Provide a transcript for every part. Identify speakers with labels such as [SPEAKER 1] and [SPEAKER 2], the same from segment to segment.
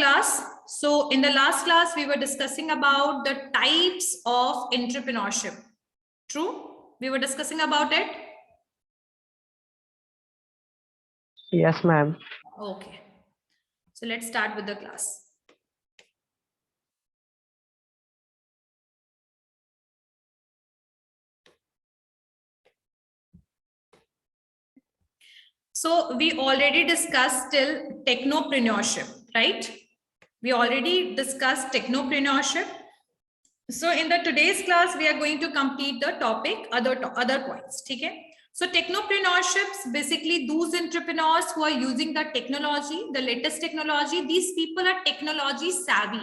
[SPEAKER 1] class. So in the last class, we were discussing about the types of entrepreneurship. True? We were discussing about it.
[SPEAKER 2] Yes, ma'am.
[SPEAKER 1] Okay. So let's start with the class. So we already discussed till technopreneurship, right? We already discussed technopreneurship. So in the today's class, we are going to complete the topic, other points. Okay? So technopreneurships, basically those entrepreneurs who are using the technology, the latest technology. These people are technology savvy.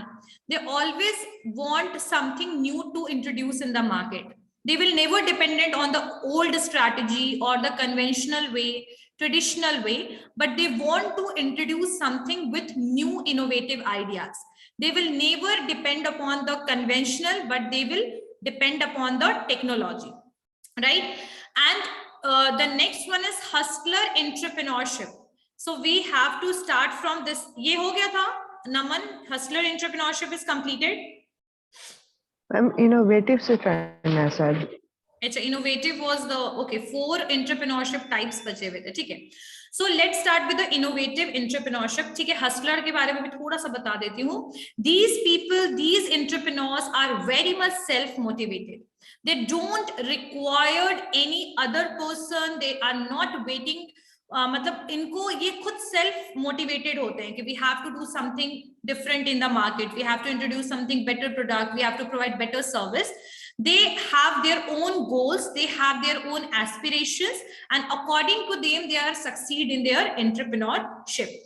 [SPEAKER 1] They always want something new to introduce in the market. They will never dependent on the old strategy or the conventional way, traditional way, but they want to introduce something with new innovative ideas. They will never depend upon the conventional, but they will depend upon the technology, right? And the next one is hustler entrepreneurship. So we have to start from this. Ye ho gaya tha, Naman, hustler entrepreneurship is completed.
[SPEAKER 2] Innovative से करना है sir.
[SPEAKER 1] अच्छा, innovative was the okay. 4 entrepreneurship types बचे हुए थे, ठीक है. So let's start with the innovative entrepreneurship. ठीक है, hustler के बारे में भी थोड़ा सा बता देती हूँ. These people, these entrepreneurs are very much self-motivated. They don't require any other person. They are not waiting. मतलब इनको ये खुद सेल्फ मोटिवेटेड होते हैं कि we have to do something different in the market, we have to introduce something better product, we have to provide better service. They have their own goals, they have their own aspirations, and according to them they are succeed in their entrepreneurship.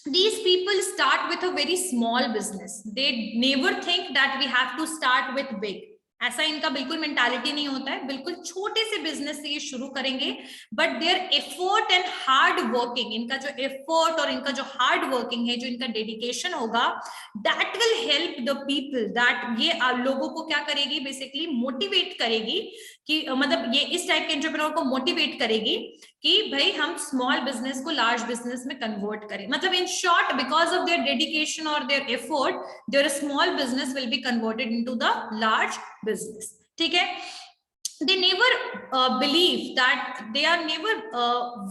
[SPEAKER 1] These people start with a very small business. They never think that we have to start with big. ऐसा इनका बिल्कुल mentality नहीं होता है. बिल्कुल छोटे से business से ये शुरू करेंगे, but their effort and hard working, इनका जो एफर्ट और इनका जो हार्ड वर्किंग है, जो इनका डेडिकेशन होगा, that will help the people. That ये लोगों को क्या करेगी, बेसिकली मोटिवेट करेगी कि मतलब ये इस टाइप के एंटरप्रेन्योर को मोटिवेट करेगी कि भाई हम स्मॉल बिजनेस को लार्ज बिजनेस में कन्वर्ट करें. मतलब in short, because of their dedication और their effort, their small business will be converted into the large business. ठीक है. They never believe that they are never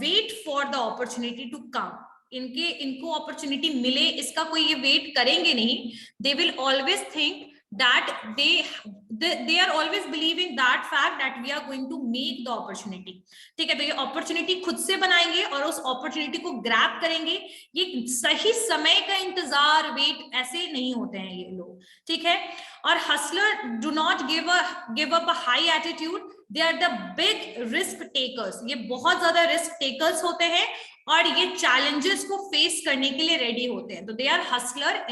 [SPEAKER 1] wait for the opportunity to come. इनको opportunity मिले इसका कोई ये wait करेंगे नहीं. They will always think that they are always believing that fact that we are going to make the opportunity. ठीक है, तो ये अपॉर्चुनिटी खुद से बनाएंगे और उस अपॉर्चुनिटी को ग्रैब करेंगे. ये सही समय का इंतजार, वेट ऐसे नहीं होते हैं ये लोग. ठीक है. और hustler do not give up a high attitude. They are the big risk takers. ये बहुत ज्यादा रिस्क टेकर्स होते हैं और ये चैलेंजेस को फेस करने के लिए रेडी होते हैं. तो they are hustler.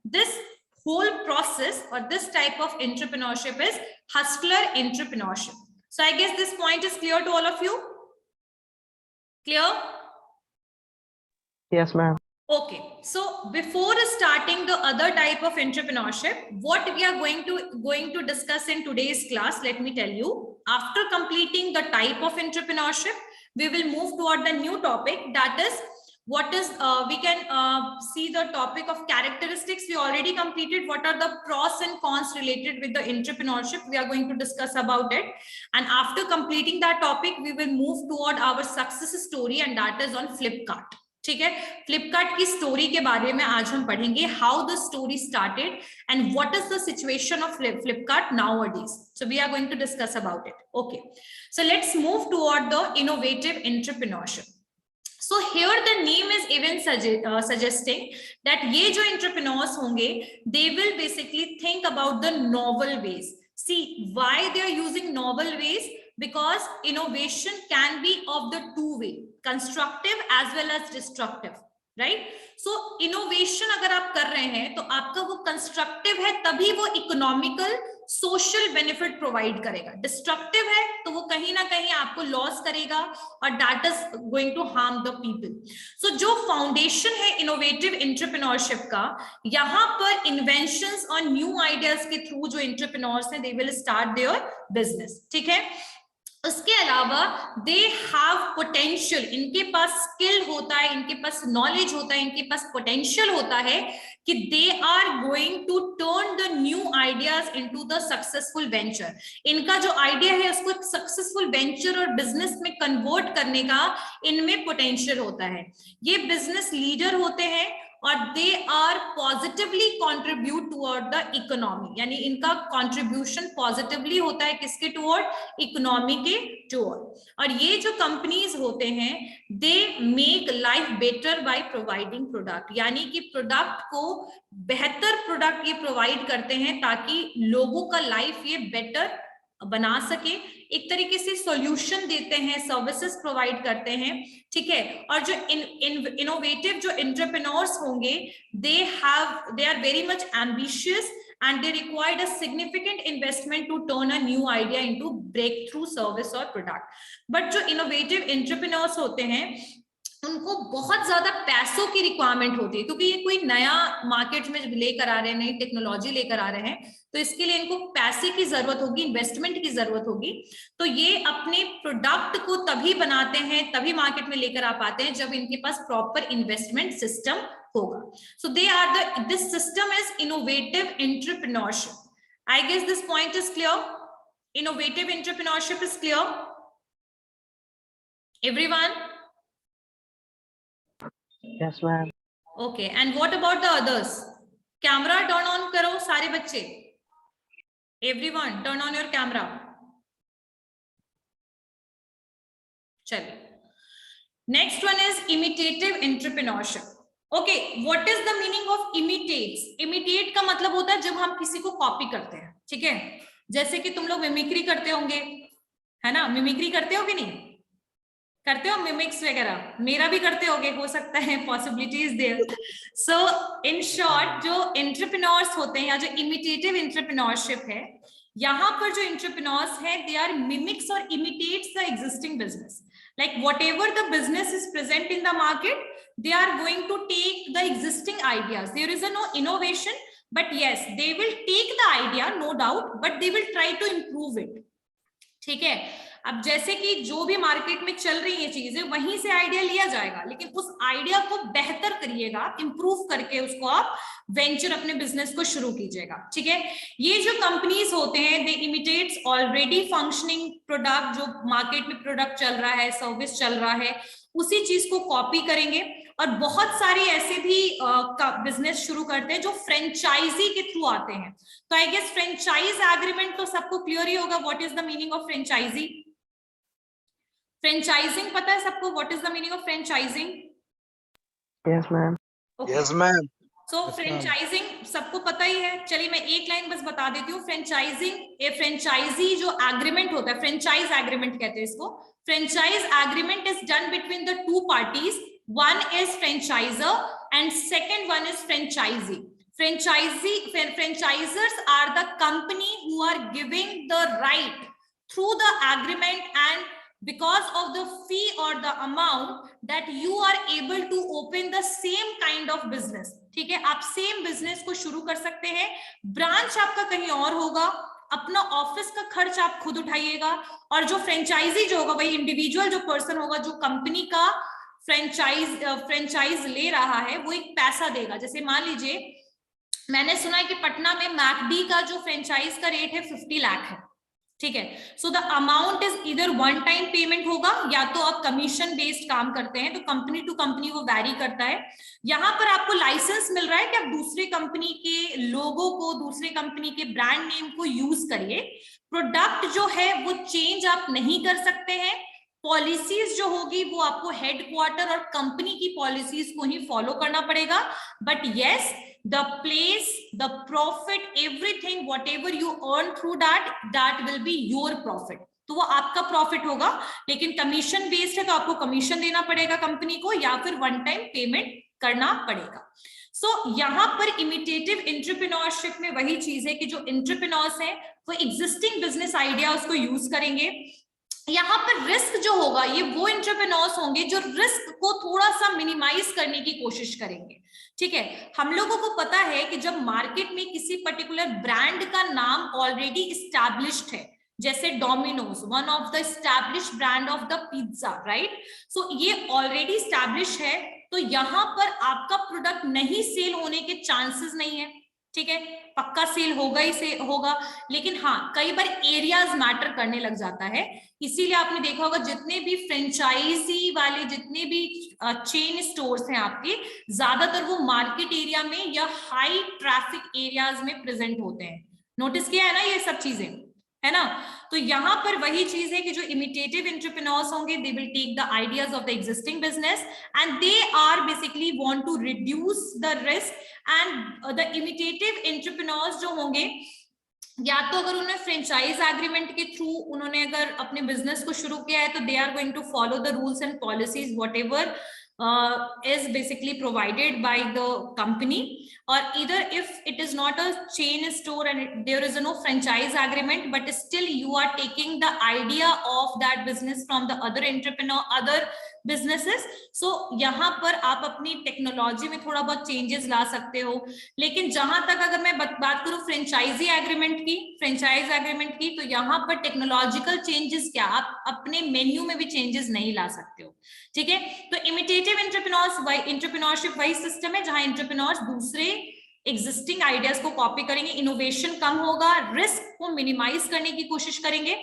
[SPEAKER 1] This whole process or this type of entrepreneurship is hustler entrepreneurship. So I guess this point is clear to all of you. Clear?
[SPEAKER 2] Yes, ma'am.
[SPEAKER 1] Okay, so before starting the other type of entrepreneurship, what we are going to discuss in today's class, let me tell you. After completing the type of entrepreneurship, we will move toward the new topic, that is what is we can see the topic of characteristics. We already completed. What are the pros and cons related with the entrepreneurship? We are going to discuss about it, and after completing that topic we will move toward our success story, and that is on Flipkart. ठीक है. फ्लिपकार्ट की story के बारे में आज हम पढ़ेंगे. How the story started and what is the situation of Flipkart nowadays. So we are going to discuss about it. Okay, so let's move toward the innovative entrepreneurship. So here the name is even suggesting that ये जो entrepreneurs होंगे, they will basically think about the novel ways. See why they are using novel ways? Because innovation can be of the two way, constructive as well as destructive, right? So innovation अगर आप कर रहे हैं तो आपका वो constructive है, तभी वो economical सोशल बेनिफिट प्रोवाइड करेगा. डिस्ट्रक्टिव है तो वो कहीं ना कहीं आपको लॉस करेगा और that is going to harm the people. So जो फाउंडेशन है इनोवेटिव एंटरप्रेन्योरशिप का, यहाँ पर इन्वेंशंस और न्यू आइडियाज के थ्रू जो एंटरप्रेन्योर्स हैं, they will start their business. ठीक है. उसके अलावा दे हैव पोटेंशियल. इनके पास स्किल होता है, इनके पास नॉलेज होता है, इनके पास पोटेंशियल होता है कि they are going to turn the new ideas into the successful venture. इनका जो आइडिया है उसको एक सक्सेसफुल वेंचर और बिजनेस में कन्वर्ट करने का इनमें पोटेंशियल होता है। ये बिजनेस लीडर होते हैं और they are positively contribute toward the economy, यानी इनका कॉन्ट्रीब्यूशन पॉजिटिवली होता है किसके टुवर्ड, इकोनॉमी के टुवर्ड। और ये जो कंपनीज होते हैं they make life better by providing product, यानी कि प्रोडक्ट को बेहतर प्रोडक्ट ये प्रोवाइड करते हैं ताकि लोगों का लाइफ ये बेटर बना सके, एक तरीके से सॉल्यूशन देते हैं, सर्विसेज प्रोवाइड करते हैं, ठीक है। और जो इनोवेटिव जो एंटरप्रेन्योर्स होंगे they are very much ambitious and they required a significant investment to turn a new idea into breakthrough service or product. But जो innovative entrepreneurs होते हैं उनको बहुत ज्यादा पैसों की रिक्वायरमेंट होती है, क्योंकि ये कोई नया मार्केट में लेकर आ रहे हैं, नई टेक्नोलॉजी लेकर आ रहे हैं, तो इसके लिए इनको पैसे की जरूरत होगी, इन्वेस्टमेंट की जरूरत होगी। तो ये अपने प्रोडक्ट को तभी बनाते हैं, तभी मार्केट में लेकर आ पाते हैं जब इनके पास प्रॉपर इन्वेस्टमेंट सिस्टम होगा। So they are this system is innovative entrepreneurship. I guess this point is clear. Innovative entrepreneurship is clear. Everyone?
[SPEAKER 2] Yes, ma'am.
[SPEAKER 1] Okay. And what about the others? Camera turn on karo sare bacche. Everyone turn on your camera. Chalo. Next one is imitative entrepreneurship. Okay, what is the meaning of imitates? Imitate का मतलब होता है जब हम किसी को copy करते हैं, ठीक है। जैसे कि तुम लोग मिमिक्री करते होंगे, है ना, मिमिक्री करते हो कि नहीं करते हो, मिमिक्स वगैरह, मेरा भी करते होगे, हो सकता है, possibilities there. So in short जो एंटरप्रेन्योर्स होते हैं या जो इमिटेटिव एंटरप्रेन्योरशिप है, यहाँ पर जो एंटरप्रेन्योर्स है दे आर मिमिक्स और imitates the existing business. Like whatever the business is present in the market, they are going to take the existing ideas. There is no innovation, but yes, they will take the idea, no doubt, but they will try to improve it. ठीक है। अब जैसे कि जो भी market में चल रही है चीजें वहीं से आइडिया लिया जाएगा, लेकिन उस आइडिया को बेहतर करिएगा, इंप्रूव करके उसको आप वेंचर अपने बिजनेस को शुरू कीजिएगा, ठीक है। ये जो कंपनीज होते हैं दे इमिटेट्स ऑलरेडी फंक्शनिंग प्रोडक्ट, जो मार्केट में प्रोडक्ट चल रहा है, सर्विस चल रहा है, उसी चीज को कॉपी करेंगे। और बहुत सारे ऐसे भी बिजनेस शुरू करते हैं जो फ्रेंचाइजी के थ्रू आते हैं। तो आई गेस फ्रेंचाइज एग्रीमेंट तो सबको क्लियर ही होगा, what is the meaning of franchisee? Franchising पता है सबको, what is the meaning of franchising?
[SPEAKER 2] Yes, ma'am.
[SPEAKER 3] Yes, ma'am.
[SPEAKER 1] So franchising सबको पता ही है। चलिए मैं एक लाइन बस बता देती हूँ। फ्रेंचाइजिंग, ए फ्रेंचाइजी जो एग्रीमेंट होता है, फ्रेंचाइज एग्रीमेंट कहते हैं इसको। Franchise agreement is done between the two parties, one is franchiser and second one is franchisee. Franchisers are the company who are giving the right through the agreement and because of the fee or the amount that you are able to open the same kind of business, ठीक है। आप same business को शुरू कर सकते हैं, branch आपका कहीं और होगा, अपना ऑफिस का खर्च आप खुद उठाइएगा, और जो फ्रेंचाइजी जो होगा वही इंडिविजुअल जो पर्सन होगा जो कंपनी का फ्रेंचाइज ले रहा है, वो एक पैसा देगा। जैसे मान लीजिए मैंने सुना है कि पटना में मैकडी का जो फ्रेंचाइज का रेट है 50 लाख है, ठीक है। सो द अमाउंट इज इधर वन टाइम पेमेंट होगा या तो आप कमीशन बेस्ड काम करते हैं, तो कंपनी टू कंपनी वो वैरी करता है। यहाँ पर आपको लाइसेंस मिल रहा है कि आप दूसरे कंपनी के लोगो को, दूसरे कंपनी के ब्रांड नेम को यूज करिए। प्रोडक्ट जो है वो चेंज आप नहीं कर सकते हैं, पॉलिसीज जो होगी वो आपको हेडक्वार्टर और कंपनी की पॉलिसीज को ही फॉलो करना पड़ेगा। But yes, the place, the profit, everything, whatever you earn through that will be your profit. तो वो आपका प्रॉफिट होगा, लेकिन कमीशन बेस्ड है तो आपको कमीशन देना पड़ेगा कंपनी को या फिर वन टाइम पेमेंट करना पड़ेगा। सो यहाँ पर इमिटेटिव एंटरप्रेन्योरशिप में वही चीज है कि जो एंटरप्रेन्योर्स हैं वो एग्जिस्टिंग बिजनेस आइडिया उसको यूज करेंगे। यहाँ पर रिस्क जो होगा ये वो एंटरप्रेन्योर्स होंगे जो रिस्क को थोड़ा सा मिनिमाइज करने की कोशिश करेंगे, ठीक है। हम लोगों को पता है कि जब मार्केट में किसी पर्टिकुलर ब्रांड का नाम ऑलरेडी एस्टैब्लिश्ड है, जैसे Domino's, one of the established brand of the pizza, right. So ये ऑलरेडी एस्टैब्लिश है, तो यहाँ पर आपका प्रोडक्ट नहीं सेल होने के चांसेस नहीं है, ठीक है, पक्का सेल होगा ही से होगा। लेकिन हाँ, कई बार एरियाज मैटर करने लग जाता है, इसीलिए आपने देखा होगा जितने भी फ्रेंचाइजी वाले जितने भी चेन स्टोर्स हैं आपके, ज्यादातर वो मार्केट एरिया में या हाई ट्रैफिक एरियाज में प्रेजेंट होते हैं। नोटिस किया है ना ये सब चीजें, है ना। तो यहाँ पर वही चीज है कि जो इमिटेटिव एंटरप्रेन्योर्स होंगे, they will take the ideas of the existing business and they are basically want to reduce the risk. And the imitative entrepreneurs जो होंगे, या तो अगर उन्होंने फ्रेंचाइज एग्रीमेंट के थ्रू उन्होंने अगर अपने बिजनेस को शुरू किया है, तो they are going to follow the rules and policies whatever is basically provided by the company, or either if it is not a chain store and there is no franchise agreement, but still you are taking the idea of that business from the other entrepreneur, other businesses, so यहाँ पर आप अपनी technology में थोड़ा बहुत changes ला सकते हो। लेकिन जहां तक अगर मैं बात करूं फ्रेंचाइज एग्रीमेंट की, तो यहाँ पर टेक्नोलॉजिकल चेंजेस क्या, आप अपने मेन्यू में भी चेंजेस नहीं ला सकते हो, ठीक है। तो इमिटेटिव एंटरप्रेन्योरशिप वही सिस्टम है जहां एंटरप्रेन्योर्स दूसरे एग्जिस्टिंग आइडियाज को कॉपी करेंगे, इनोवेशन कम होगा, रिस्क को मिनिमाइज करने की कोशिश करेंगे,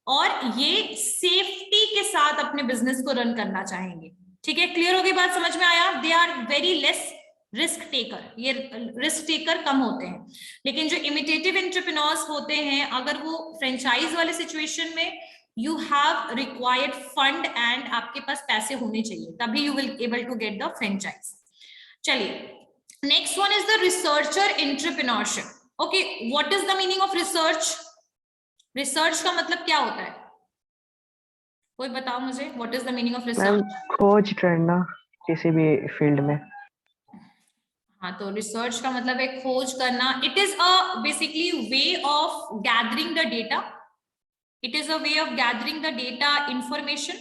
[SPEAKER 1] और ये सेफ्टी के साथ अपने बिजनेस को रन करना चाहेंगे, ठीक है। क्लियर हो गई बात, समझ में आया। They are very less risk taker, ये रिस्क टेकर कम होते हैं। लेकिन जो इमिटेटिव एंटरप्रेन्योर्स होते हैं, अगर वो फ्रेंचाइज वाले सिचुएशन में you have required fund and आपके पास पैसे होने चाहिए, तभी you will able to get the franchise। चलिए next one is the researcher entrepreneurship। okay, what is the meaning of research? research का मतलब क्या होता है, कोई बताओ मुझे, what is the meaning of research?
[SPEAKER 2] खोज करना किसी भी फील्ड में।
[SPEAKER 1] हाँ, तो रिसर्च का मतलब है खोज करना। It is a basically way of gathering the data, it is a way of gathering the data information,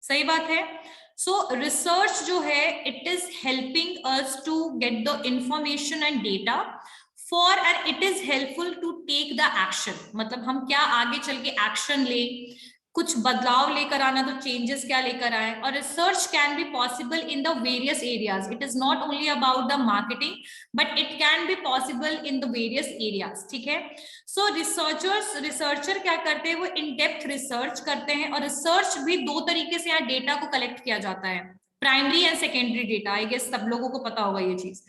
[SPEAKER 1] सही बात है। सो रिसर्च जो है it is helping us to get the information and data for, and it is helpful to take the action, मतलब हम क्या आगे चल के एक्शन ले, कुछ बदलाव लेकर आना, तो चेंजेस क्या लेकर आए। और research can be possible in the various areas, it is not only about the marketing but it can be possible in the various areas, ठीक है। सो रिसर्चर क्या करते हैं, वो इन डेप्थ रिसर्च करते हैं। और रिसर्च भी दो तरीके से यहाँ डेटा को कलेक्ट किया जाता है, primary and secondary data, I guess सब लोगों को पता होगा ये चीज।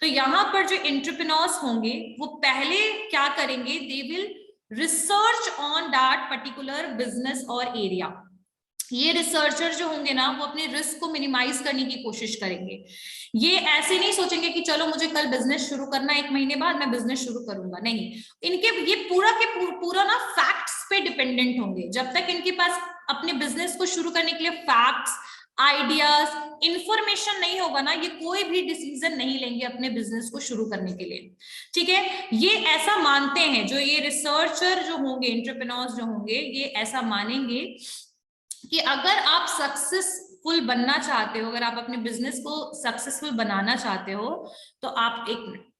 [SPEAKER 1] तो यहाँ पर जो एंटरप्रेन्योर्स होंगे वो पहले क्या करेंगे, they will research on that particular business और एरिया। ये रिसर्चर जो होंगे ना, वो अपने रिस्क को मिनिमाइज करने की कोशिश करेंगे। ये ऐसे नहीं सोचेंगे कि चलो मुझे कल बिजनेस शुरू करना, 1 महीने बाद मैं बिजनेस शुरू करूंगा, नहीं। इनके ये पूरा के पूरा ना फैक्ट्स पे डिपेंडेंट होंगे। जब तक इनके पास अपने बिजनेस को शुरू करने के लिए फैक्ट्स, आइडियाज, इंफॉर्मेशन नहीं होगा ना, ये कोई भी डिसीजन नहीं लेंगे अपने बिजनेस को शुरू करने के लिए, ठीक है। ये ऐसा मानते हैं, जो ये रिसर्चर जो होंगे, एंटरप्रेन्योर्स जो होंगे, ये ऐसा मानेंगे कि अगर आप सक्सेसफुल बनना चाहते हो, अगर आप अपने बिजनेस को सक्सेसफुल बनाना चाहते हो, तो आप एक मिनट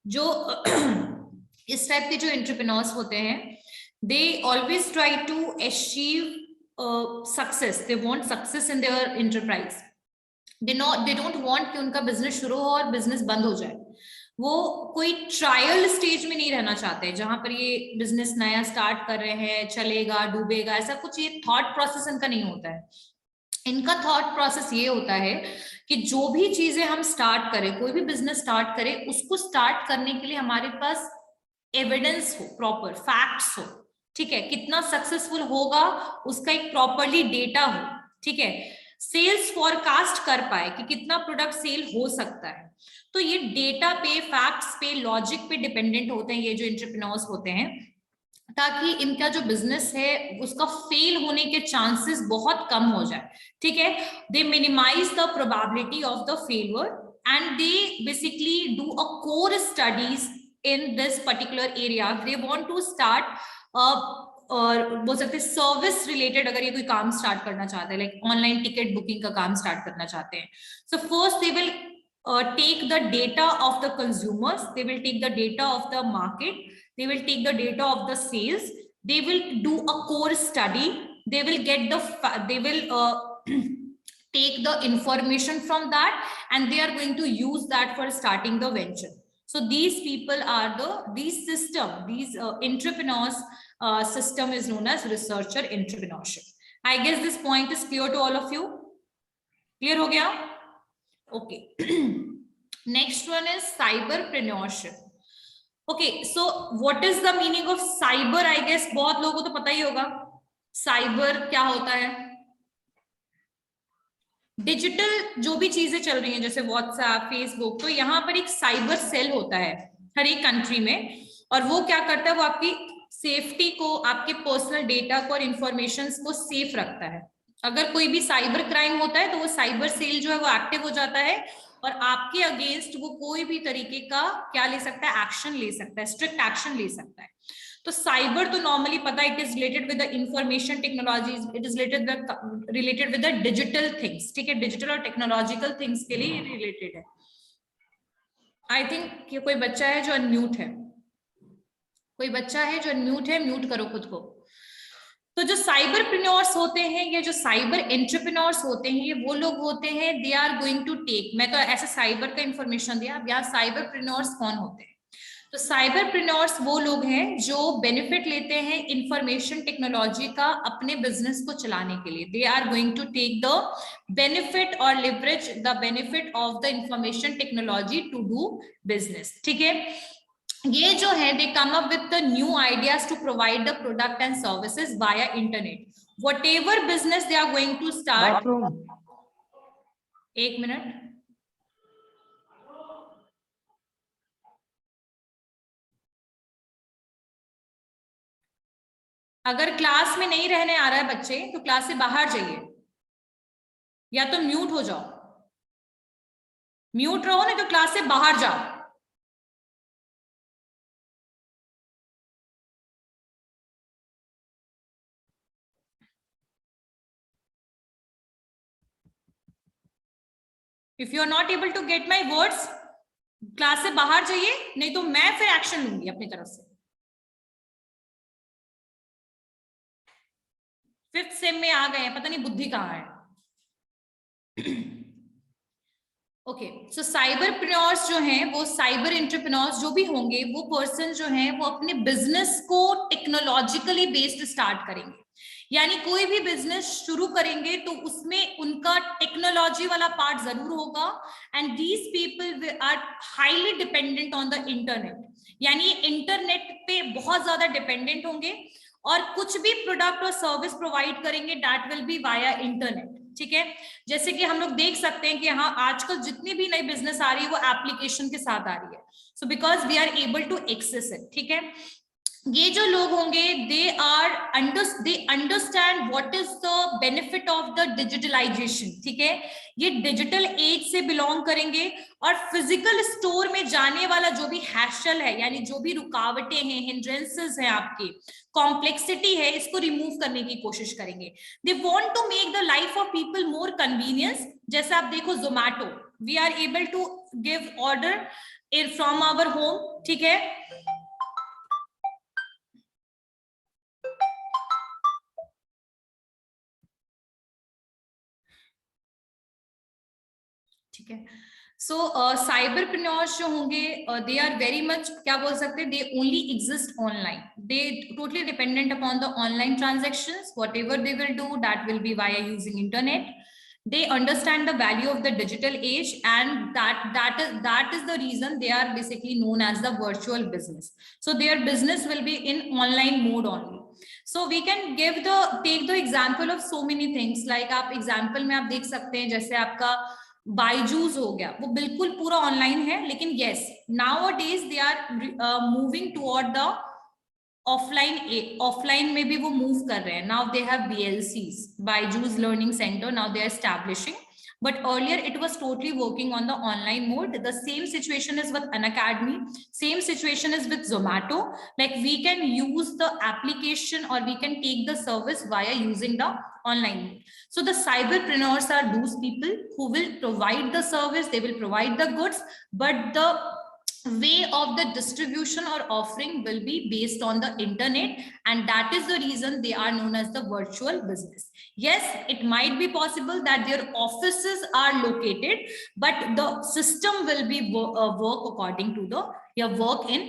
[SPEAKER 1] जो इस टाइप के जो एंटरप्रेन्योर्स होते हैं, they always try to achieve success, they want success in their enterprise. They don't want कि उनका बिजनेस शुरू हो और बिजनेस बंद हो जाए। वो कोई ट्रायल स्टेज में नहीं रहना चाहते, जहां पर ये बिजनेस नया स्टार्ट कर रहे हैं, चलेगा डूबेगा, ऐसा कुछ ये थॉट प्रोसेस इनका नहीं होता है। इनका थॉट प्रोसेस ये होता है कि जो भी चीजें हम स्टार्ट करें, कोई भी बिजनेस स्टार्ट करें, उसको स्टार्ट करने के लिए हमारे पास एविडेंस हो, प्रॉपर फैक्ट्स हो, ठीक है। कितना सक्सेसफुल होगा उसका एक प्रॉपरली डेटा हो, ठीक है। सेल्स फॉरकास्ट कर पाए कि कितना प्रोडक्ट सेल हो सकता है। तो ये डेटा पे, फैक्ट्स पे, लॉजिक पे डिपेंडेंट होते हैं ये जो एंटरप्रेन्योर्स होते हैं, ताकि इनका जो बिजनेस है उसका फेल होने के चांसेस बहुत कम हो जाए, ठीक है। They minimise the probability of the failure and they basically do a core studies in this particular area. They want to start और बोल सकते हैं सर्विस रिलेटेड, अगर ये कोई काम स्टार्ट करना चाहते हैं, लाइक ऑनलाइन टिकट बुकिंग का काम स्टार्ट करना चाहते हैं, so first they will take the data of the consumers, they will take the data of the market, they will take the data of the sales, they will do a core study, they will get take the information from that, and they are going to use that for starting the venture. So these people are these entrepreneurs system is known as researcher entrepreneurship. I guess this point is clear to all of you. Clear ho gaya? Okay. Next one is cyberpreneurship. Okay, so what is the meaning of cyber? I guess बहुत लोगों को तो पता ही होगा cyber क्या होता है. Digital जो भी चीजें चल रही हैं जैसे व्हाट्सएप, फेसबुक, तो यहाँ पर एक साइबर सेल होता है हर एक कंट्री में, और वो क्या करता है, वो आपकी सेफ्टी को, आपके पर्सनल डेटा को और इंफॉर्मेशंस को सेफ रखता है. अगर कोई भी साइबर क्राइम होता है तो वो साइबर सेल जो है वो एक्टिव हो जाता है और आपके अगेंस्ट वो कोई भी तरीके का क्या ले सकता है, एक्शन ले सकता है, स्ट्रिक्ट एक्शन ले सकता है. तो साइबर तो नॉर्मली पता है, it is related with the information technologies, it is related with the digital things. ठीक है, डिजिटल और टेक्नोलॉजिकल थिंग्स के लिए रिलेटेड है. आई थिंक ये कोई बच्चा है जो अनम्यूट है, कोई बच्चा है जो अनम्यूट है, म्यूट करो खुद को. तो जो साइबरप्रेन्योर्स होते हैं, ये जो साइबर एंटरप्रेन्योर्स होते हैं, ये वो लोग होते हैं, they are going to take, मैं तो ऐसे साइबर का इंफॉर्मेशन दिया, अब यहाँ साइबरप्रेन्योर्स कौन होते हैं. तो साइबरप्रेन्योर्स वो लोग हैं जो बेनिफिट लेते हैं इंफॉर्मेशन टेक्नोलॉजी का अपने बिजनेस को चलाने के लिए. They are going to take the benefit और leverage the benefit of the information technology to do business. ठीक है, ये जो है they come up with the new ideas to provide the product and services via internet. Whatever business they are going to start. एक minute, अगर class में नहीं रहने आ रहा है बच्चे तो क्लास से बाहर जाइए या तो म्यूट हो जाओ. म्यूट रहो नहीं तो क्लास से बाहर जाओ. If you are not able to get my words, class से बाहर जाइए, नहीं तो मैं फिर एक्शन लूंगी अपनी तरफ से. 5th सेम में आ गए हैं, पता नहीं बुद्धि कहाँ है. ओके, सो साइबरप्रेन्योर्स जो हैं, वो साइबर एंटरप्रेन्योर्स जो भी होंगे, वो पर्सन जो हैं वो अपने बिजनेस को टेक्नोलॉजिकली बेस्ड स्टार्ट करेंगे. यानी कोई भी बिजनेस शुरू करेंगे तो उसमें उनका टेक्नोलॉजी वाला पार्ट जरूर होगा. And these people are highly dependent on the internet, यानी इंटरनेट पे बहुत ज्यादा डिपेंडेंट होंगे और कुछ भी प्रोडक्ट और सर्विस प्रोवाइड करेंगे that will be via internet. ठीक है, जैसे कि हम लोग देख सकते हैं कि हाँ आजकल जितनी भी नई बिजनेस आ रही है वो एप्लीकेशन के साथ आ रही है. So because we are able to access it. ठीक है, ये जो लोग होंगे they understand what is the benefit of the digitalization. ठीक है, ये डिजिटल एज से बिलोंग करेंगे और फिजिकल स्टोर में जाने वाला जो भी हैशल है, यानी जो भी रुकावटें हैं, हिंड्रेंसेस हैं, आपकी कॉम्प्लेक्सिटी है, इसको रिमूव करने की कोशिश करेंगे. They want to make the life of people more convenience. जैसे आप देखो Zomato, we are able to give order from our home. ठीक है, ठीक है. सो साइबरप्रेन्योर्स जो होंगे दे आर वेरी मच क्या बोल सकते हैं, they only exist online, they totally dependent upon the online transactions. Whatever they will do that will be via using internet. They understand the value of the digital age, and that is the reason they are basically known as the virtual business. So their business will be in online mode only. So we can take the example of so many things. Like आप example में आप देख सकते हैं, जैसे आपका बायजूस हो गया, वो बिल्कुल पूरा ऑनलाइन है, लेकिन yes, nowadays they are moving toward the offline में भी वो मूव कर रहे हैं. Now they have BLCs, Byju's learning centre, now they are establishing. but earlier it was totally working on the online mode. The same situation is with Unacademy, same situation is with Zomato. Like we can use the application or we can take the service via using the online mode. So the cyberpreneurs are those people who will provide the service, they will provide the goods, but the way of the distribution or offering will be based on the internet, and that is the reason they are known as the virtual business. Yes, it might be possible that their offices are located, but the system will be work according to the work in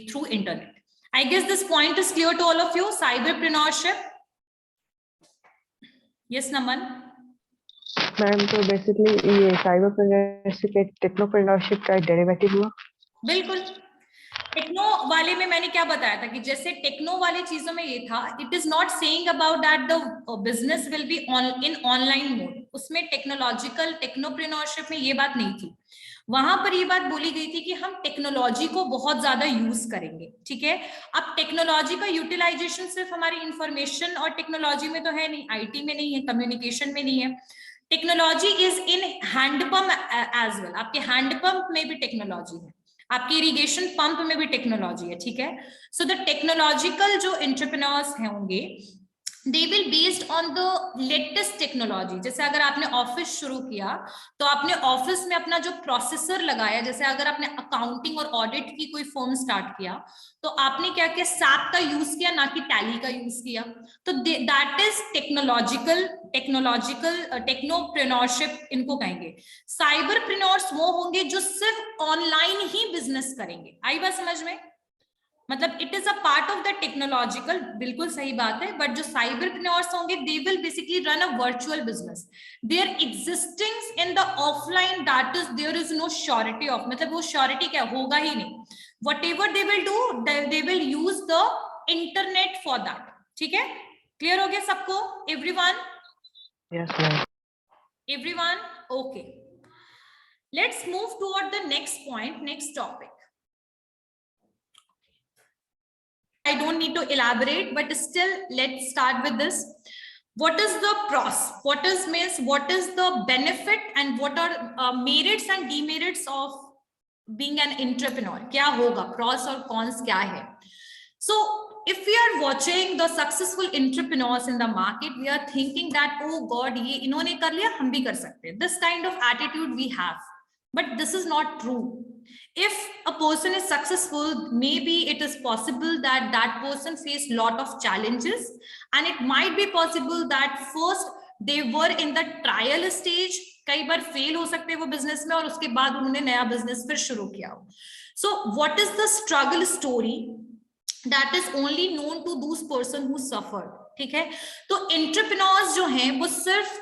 [SPEAKER 1] through internet. I guess this point is clear to all of you. Cyberpreneurship. Yes, Naman.
[SPEAKER 2] Ma'am तो basically ये साइबरप्रेन्योरशिप एक टेक्नोप्रेन्योरशिप का derivative हुआ।
[SPEAKER 1] बिल्कुल। Techno वाले में मैंने क्या बताया था कि जैसे टेक्नो वाली चीजों में ये था, it is not saying about that the business will be in online mode. उसमें टेक्नोलॉजिकल टेक्नोप्रेन्योरशिप में ये बात नहीं थी। वहां पर ये बात बोली गई थी कि हम टेक्नोलॉजी को बहुत ज्यादा यूज करेंगे, ठीक है। अब टेक्नोलॉजी का यूटिलाइजेशन सिर्फ हमारी इंफॉर्मेशन और टेक्नोलॉजी में तो है नहीं, आईटी में नहीं है, कम्युनिकेशन में नहीं है। Technology is in handpump as well. आपके हैंडपंप में भी टेक्नोलॉजी है, आपके इरिगेशन पंप में भी टेक्नोलॉजी है, ठीक है। सो द टेक्नोलॉजिकल जो एंटरप्रेन्योर्स होंगे, they will based on the latest technology. जैसे अगर आपने ऑफिस शुरू किया तो आपने ऑफिस में अपना जो प्रोसेसर लगाया, जैसे अगर आपने अकाउंटिंग और ऑडिट की कोई फर्म स्टार्ट किया तो आपने क्या किया, सैप का यूज किया, ना कि टैली का यूज किया। तो दैट इज टेक्नोलॉजिकल टेक्नोप्रेन्योरशिप इनको कहेंगे। साइबरप्रेन्योर्स वो होंगे जो सिर्फ ऑनलाइन ही बिजनेस करेंगे। आई बात समझ में? मतलब it is a part of the technological, बिल्कुल सही बात है। बट जो साइबरप्रेन्योर्स होंगे, they will basically run a virtual business. There existing in the offline, that is there is no surety of, मतलब वो श्योरिटी क्या होगा ही नहीं। Whatever they will do, they will use the internet for that. ठीक है, clear हो गया सबको? Everyone?
[SPEAKER 2] Yes ma'am.
[SPEAKER 1] Everyone? Okay, let's move toward the next point, next topic. I don't need to elaborate, but still let's start with this. What is the pros? What is the benefit, and what are merits and demerits of being an entrepreneur? क्या होगा, pros और cons क्या है? So if we are watching the successful entrepreneurs in the market, we are thinking that oh God, ये इन्होंने कर लिया, हम भी कर सकते हैं. This kind of attitude we have, but this is not true. If a person is successful, maybe it is possible that that person faced lot of challenges, and it might be possible that first they were in the trial stage, कई बार fail हो सकते हैं वो business में, और उसके बाद उन्होंने नया बिजनेस फिर शुरू किया। So what is the struggle story? That is only known to those person who suffered. ठीक है, तो एंटरप्रेन्योर्स जो हैं वो सिर्फ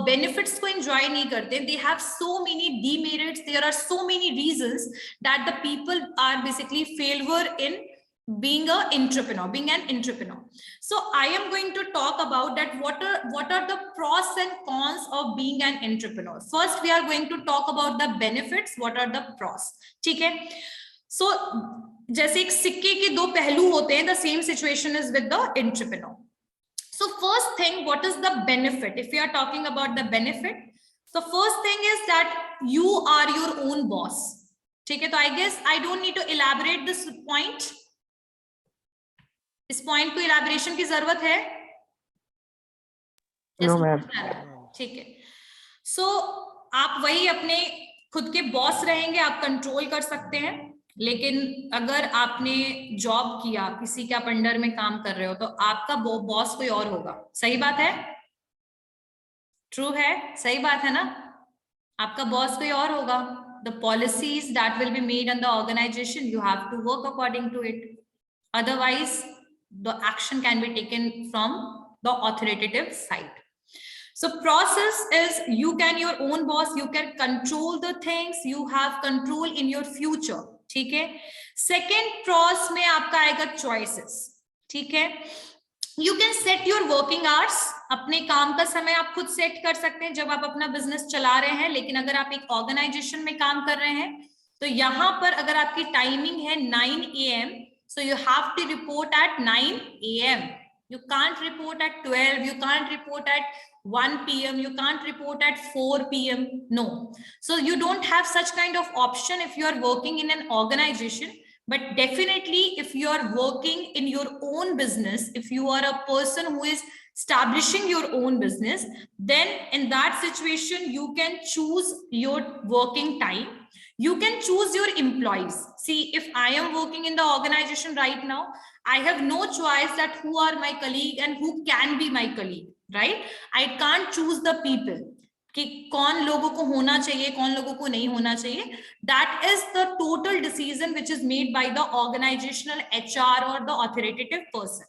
[SPEAKER 1] benefits को enjoy नहीं करते, they have so many demerits, there are so many reasons that the people are basically failure in being an entrepreneur. So I am going to talk about that what are the pros and cons of being an entrepreneur. First we are going to talk about the benefits, what are the pros. ठीक है, so जैसे एक सिक्के के दो पहलू होते हैं, the same situation is with the entrepreneur. So first thing, what is the benefit? If we are talking about the benefit, so first thing is that you are your own boss. ठीक है, तो I guess I don't need to elaborate this point. इस point को elaboration की जरूरत है?
[SPEAKER 2] No ma'am.
[SPEAKER 1] ठीक है, so आप वही अपने खुद के बॉस रहेंगे, आप कंट्रोल कर सकते हैं। लेकिन अगर आपने जॉब किया, किसी के आप अंडर में काम कर रहे हो, तो आपका बॉस कोई और होगा। सही बात है? ट्रू है? सही बात है ना? आपका बॉस कोई और होगा। The policies that will be made in the organization, you have to work according to it. Otherwise, the action can be taken from the authoritative side. So process is you can your own boss, you can control the things, you have control in your future. ठीक है, second pros में आपका आएगा choices. ठीक है, you can set your working hours, अपने काम का समय आप खुद सेट कर सकते हैं जब आप अपना बिजनेस चला रहे हैं। लेकिन अगर आप एक ऑर्गेनाइजेशन में काम कर रहे हैं तो यहाँ पर अगर आपकी टाइमिंग है 9 AM, so you have to report at 9 AM। You can't report at 12, you can't report at 1 p.m, you can't report at 4 p.m. No. So you don't have such kind of option if you are working in an organization. But definitely if you are working in your own business, if you are a person who is establishing your own business, then in that situation you can choose your working time, you can choose your employees. See, if I am working in the organization right now, I have no choice that who are my colleague and who can be my colleague, right? I can't choose the people कि कौन लोगों को होना चाहिए, कौन लोगों को नहीं होना चाहिए. That is the total decision which is made by the organizational HR or the authoritative person,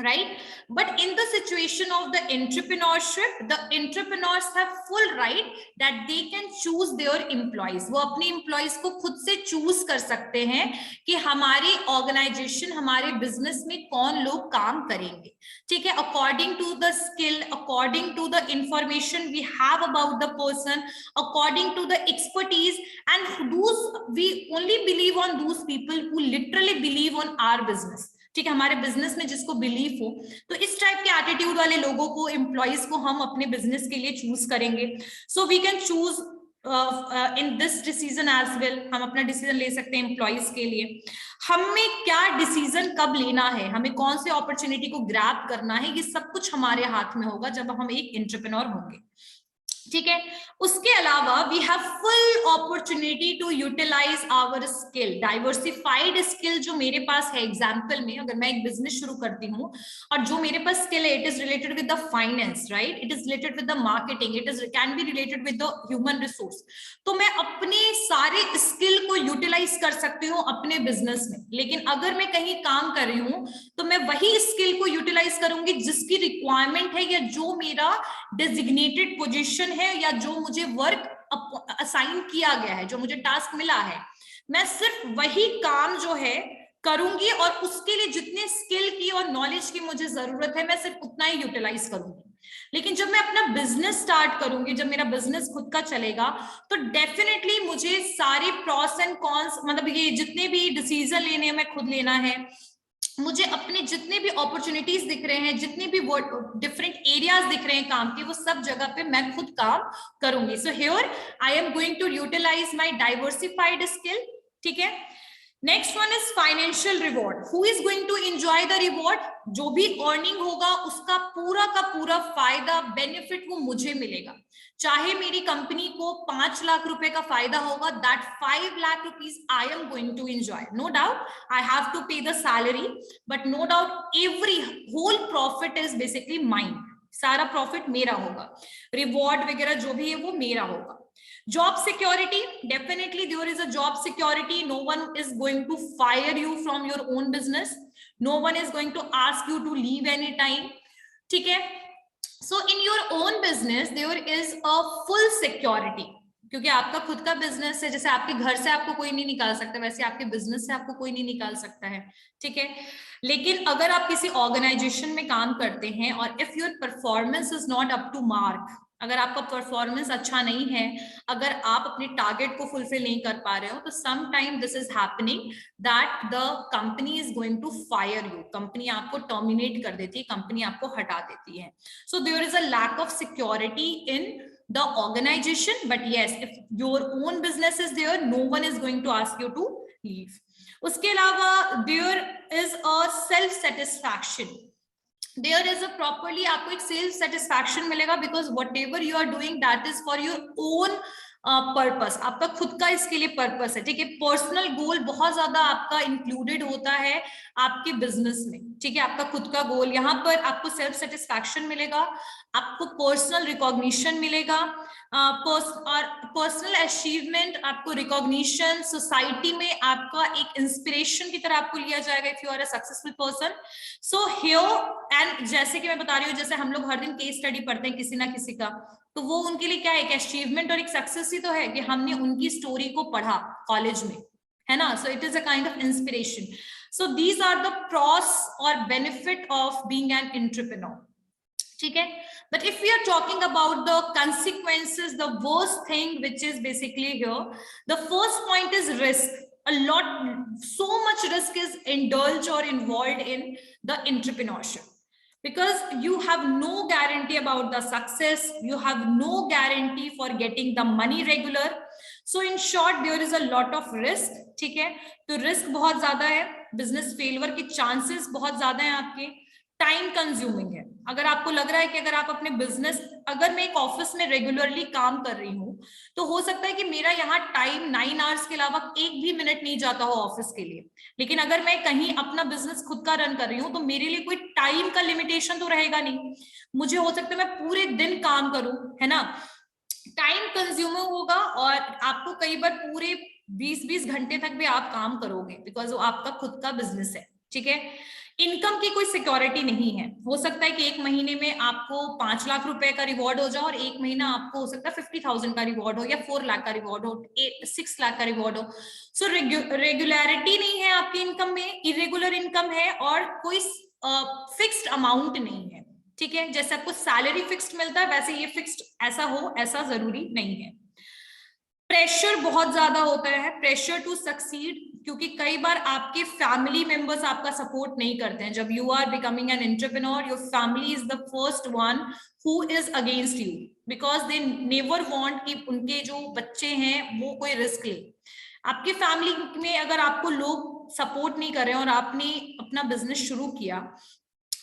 [SPEAKER 1] right? But in the situation of the entrepreneurship, the entrepreneurs have full right that they can choose their employees. वो अपने employees को खुद से choose कर सकते हैं कि हमारे organization, हमारे business में कौन लोग काम करेंगे, ठीक है? According to the skill, according to the information we have about the person, according to the expertise, and those we only believe on those people who literally believe on our business. ठीक है, हमारे business में जिसको believe हो, तो इस type के attitude वाले लोगों को, एम्प्लॉइज को हम अपने बिजनेस के लिए चूज करेंगे. So we can choose in this decision as well. हम अपना डिसीजन ले सकते हैं एम्प्लॉइज के लिए. हमें क्या डिसीजन कब लेना है, हमें कौन से अपॉर्चुनिटी को ग्रैब करना है, ये सब कुछ हमारे हाथ में होगा जब हम एक एंटरप्रेन्योर होंगे, ठीक है? उसके अलावा we have full opportunity to utilize our skill, diversified skill जो मेरे पास है. एग्जांपल में अगर मैं एक बिजनेस शुरू करती हूँ और जो मेरे पास स्किल है, it is related with the finance, right? It is related with the marketing, it is can be related with the human resource. तो मैं अपने सारे स्किल को यूटिलाइज कर सकती हूँ अपने बिजनेस में. लेकिन अगर मैं कहीं काम कर रही हूँ तो मैं वही स्किल को यूटिलाइज करूंगी जिसकी रिक्वायरमेंट है, या जो मेरा डेजिग्नेटेड पोजीशन है, या जो मुझे वर्क असाइन किया गया है, जो मुझे टास्क मिला है. मैं सिर्फ वही काम जो है करूंगी और उसके लिए जितने स्किल की और नॉलेज की मुझे जरूरत है, मैं सिर्फ उतना ही यूटिलाइज करूंगी. लेकिन जब मैं अपना बिजनेस स्टार्ट करूंगी, जब मेरा बिजनेस खुद का चलेगा, तो डेफिनेटली मुझे सारे प्रॉस एंड कॉन्स, मतलब ये जितने भी डिसीजन लेने हैं मैं खुद लेना है. मुझे अपने जितने भी अपॉर्चुनिटीज दिख रहे हैं, जितने भी डिफरेंट एरियाज दिख रहे हैं काम के, वो सब जगह पे मैं खुद काम करूंगी. So here I am going to utilize my diversified skill, ठीक है? Next one is financial reward. Who is going to enjoy the reward? जो भी अर्निंग होगा उसका पूरा का पूरा फायदा, बेनिफिट वो मुझे मिलेगा. चाहे मेरी कंपनी को 5 लाख रुपए का फायदा होगा, that 5 lakh rupees I am going to enjoy. No doubt I have to pay the salary, but no doubt every whole profit is basically mine. सारा प्रॉफिट मेरा होगा. रिवॉर्ड वगैरह जो भी है वो मेरा होगा. Job security, definitely there is a job security. No one is going to fire you from your own business. No one is going to ask you to leave anytime. ठीक है? So in your own business there is a full security. क्योंकि आपका खुद का business है. जैसे आपके घर से आपको कोई नहीं निकाल सकता, वैसे आपके बिजनेस से आपको कोई नहीं निकाल सकता है, ठीक है? लेकिन अगर आप किसी ऑर्गेनाइजेशन में काम करते हैं और if your performance is not up to mark, अगर आपका परफॉर्मेंस अच्छा नहीं है, अगर आप अपने टारगेट को फुलफिल नहीं कर पा रहे हो, तो some time this is happening that the company is going to fire you. Company आपको टर्मिनेट कर देती है, कंपनी आपको हटा देती है. So there is a lack of security in the organization, but yes, if your own business is there, no one is going to ask you to leave. उसके अलावा there is a self satisfaction. There is a properly आपको एक self satisfaction मिलेगा, because whatever you are doing that is for your own purpose. आपका खुद का इसके लिए पर्पस है, ठीक है? पर्सनल गोल बहुत ज्यादा आपका इंक्लूडेड होता है आपके बिजनेस में, ठीक है? आपका खुद का गोल, यहाँ पर आपको सेल्फ सेटिस्फैक्शन मिलेगा, आपको पर्सनल रिकॉग्निशन मिलेगा, और पर्सनल अचीवमेंट, आपको रिकॉग्निशन, सोसाइटी में आपका एक इंस्पिरेशन की तरह आपको लिया जाएगा if you are a successful person. So here and जैसे कि मैं बता रही हूँ, जैसे हम लोग हर दिन केस स्टडी पढ़ते हैं किसी ना किसी का, तो वो उनके लिए क्या है, एक अचीवमेंट और एक सक्सेस ही तो है कि हमने उनकी स्टोरी को पढ़ा कॉलेज में, है ना? So it is a kind of inspiration. So these are the pros और benefit of being an entrepreneur, ठीक है? But if we are talking about the consequences, the worst thing which is basically here, the first point is risk. So much risk is indulged or involved in the entrepreneurship. because you have no guarantee about the success, you have no guarantee for getting the money regular. So in short there is a lot of risk, ठीक है, तो risk बहुत ज्यादा है, business failure के chances बहुत ज्यादा हैं आपके, टाइम कंज्यूमिंग है। अगर आपको लग रहा है कि अगर आप अपने बिजनेस, अगर मैं एक ऑफिस में रेगुलरली काम कर रही हूँ तो हो सकता है कि मेरा यहाँ टाइम 9 आवर्स के अलावा एक भी मिनट नहीं जाता हो ऑफिस के लिए, लेकिन अगर मैं कहीं अपना बिजनेस खुद का रन कर रही हूँ तो मेरे लिए कोई टाइम का लिमिटेशन तो रहेगा नहीं, मुझे हो सकता है मैं पूरे दिन काम करूं, है ना, टाइम कंज्यूमर होगा और आपको कई बार पूरे 20-20 घंटे तक भी आप काम करोगे बिकॉज वो आपका खुद का बिजनेस है, ठीक है। इनकम की कोई सिक्योरिटी नहीं है, हो सकता है कि एक महीने में आपको 5 लाख रुपए का रिवॉर्ड हो जाए और एक महीना आपको हो सकता है 50,000 का रिवॉर्ड हो या 4 लाख का रिवॉर्ड हो, 6 लाख का रिवॉर्ड हो। सो रेगुलरिटी नहीं है आपकी इनकम में, इरेगुलर इनकम है और कोई फिक्स्ड अमाउंट नहीं है, ठीक है। जैसे आपको सैलरी फिक्स्ड मिलता है वैसे ये फिक्स्ड ऐसा हो ऐसा जरूरी नहीं है। प्रेशर बहुत ज्यादा होता है, प्रेशर टू सक्सीड, क्योंकि कई बार आपके फैमिली मेंबर्स आपका सपोर्ट नहीं करते हैं। जब you are becoming an entrepreneur, your family is the first one who is against you because they never want कि उनके जो बच्चे हैं वो कोई रिस्क ले। आपके फैमिली में अगर आपको लोग सपोर्ट नहीं कर रहे हैं और आपने अपना बिजनेस शुरू किया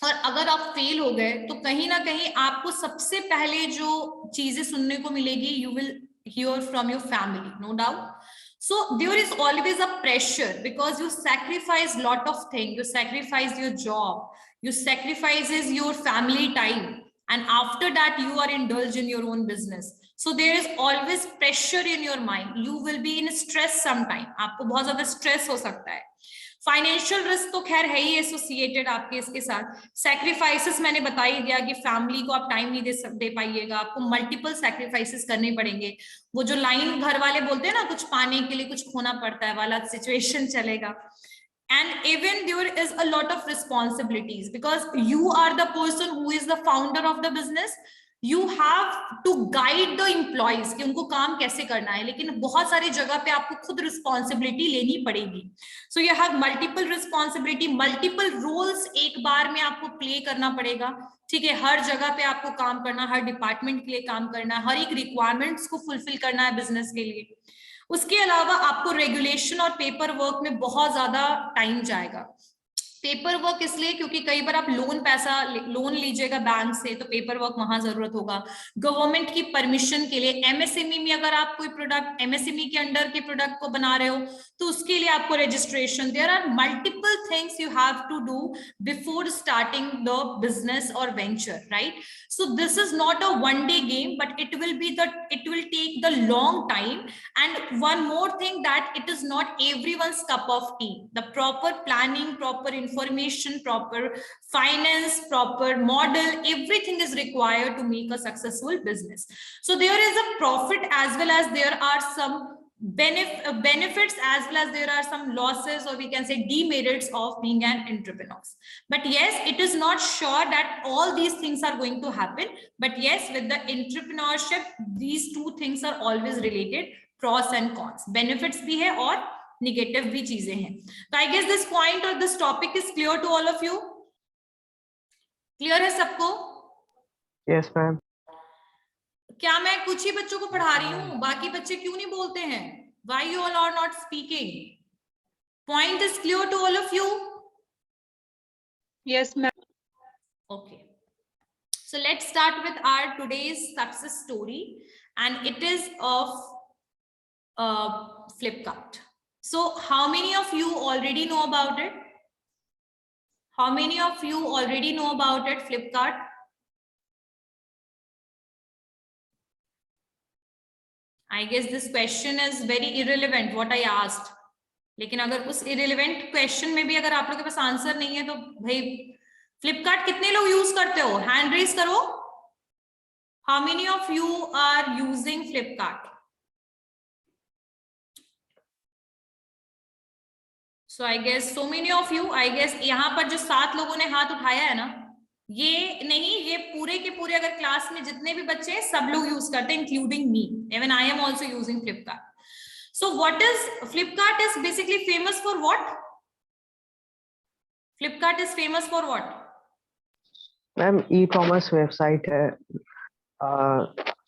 [SPEAKER 1] और अगर आप फेल हो गए तो कहीं ना कहीं आपको सबसे पहले जो चीजें सुनने को मिलेगी, you will hear from your family, no doubt. So there is always a pressure because you sacrifice lot of things, you sacrifice your job, you sacrifices your family time, and after that you are indulged in your own business. So there is always pressure in your mind, you will be in stress sometime, आपको बहुत ज्यादा stress हो सकता है। Financial risk तो खैर है ही associated आपके इसके साथ। सैक्रिफाइसेस मैंने बता ही दिया कि फैमिली को आप टाइम नहीं दे पाइएगा, आपको मल्टीपल सैक्रिफाइसेस करने पड़ेंगे। वो जो लाइन घर वाले बोलते हैं ना, कुछ पाने के लिए कुछ खोना पड़ता है वाला सिचुएशन चलेगा। And even there is a lot of responsibilities because you are the person who is the founder of the business. You have to guide the employees कि उनको काम कैसे करना है, लेकिन बहुत सारी जगह पे आपको खुद रिस्पॉन्सिबिलिटी लेनी पड़ेगी। So you have multiple responsibility, multiple roles एक बार में आपको प्ले करना पड़ेगा, ठीक है। हर जगह पे आपको काम करना, हर डिपार्टमेंट के लिए काम करना, हर एक रिक्वायरमेंट्स को फुलफिल करना है बिजनेस के लिए। उसके अलावा आपको रेगुलेशन और पेपर वर्क में बहुत ज्यादा टाइम जाएगा। पेपर वर्क इसलिए क्योंकि कई बार आप लोन लीजिएगा बैंक से तो पेपर वर्क वहां जरूरत होगा। गवर्नमेंट की परमिशन के लिए एमएसएमई में अगर आप कोई प्रोडक्ट एमएसएमई के अंडर के प्रोडक्ट को बना रहे हो तो उसके लिए आपको registration, there are multiple things you have to do before starting the business और venture, right. So this is not a one day game but it will take the long time. And one more thing that it is not everyone's cup of tea. The proper planning, proper information, proper finance, proper model, everything is required to make a successful business. So there is a profit as well as there are some benefits as well as there are some losses or we can say demerits of being an entrepreneur. But yes, it is not sure that all these things are going to happen, but yes, with the entrepreneurship these two things are always related, pros and cons, benefits भी है और negative भी चीजें हैं। तो I guess this point और this topic is clear to all of you. Clear है सबको?
[SPEAKER 2] Yes ma'am.
[SPEAKER 1] क्या मैं कुछ ही बच्चों को पढ़ा रही हूँ, बाकी बच्चे क्यों नहीं बोलते हैं? Why you all are not speaking? Point is clear to all of you?
[SPEAKER 3] Yes ma'am.
[SPEAKER 1] Okay, so let's start with our today's success story and it is of Flipkart. So how many of you already know about it? How many of you already know about it, Flipkart? I guess this question is very irrelevant what I asked. लेकिन अगर उस irrelevant question में भी अगर आप लोगों के पास answer नहीं है तो भाई Flipkart कितने लोग यूज करते हो? हैंड रेज करो। How many of you are using Flipkart? So I guess so many of you, I guess यहाँ पर जो 7 लोगों ने हाथ उठाया है ना, ये नहीं, ये पूरे के पूरे अगर क्लास में जितने भी बच्चे हैं सब लोग यूज करते हैं, including me, even I am also using Flipkart. So what is Flipkart is basically famous for what? Flipkart is famous for what?
[SPEAKER 2] Ma'am e commerce website है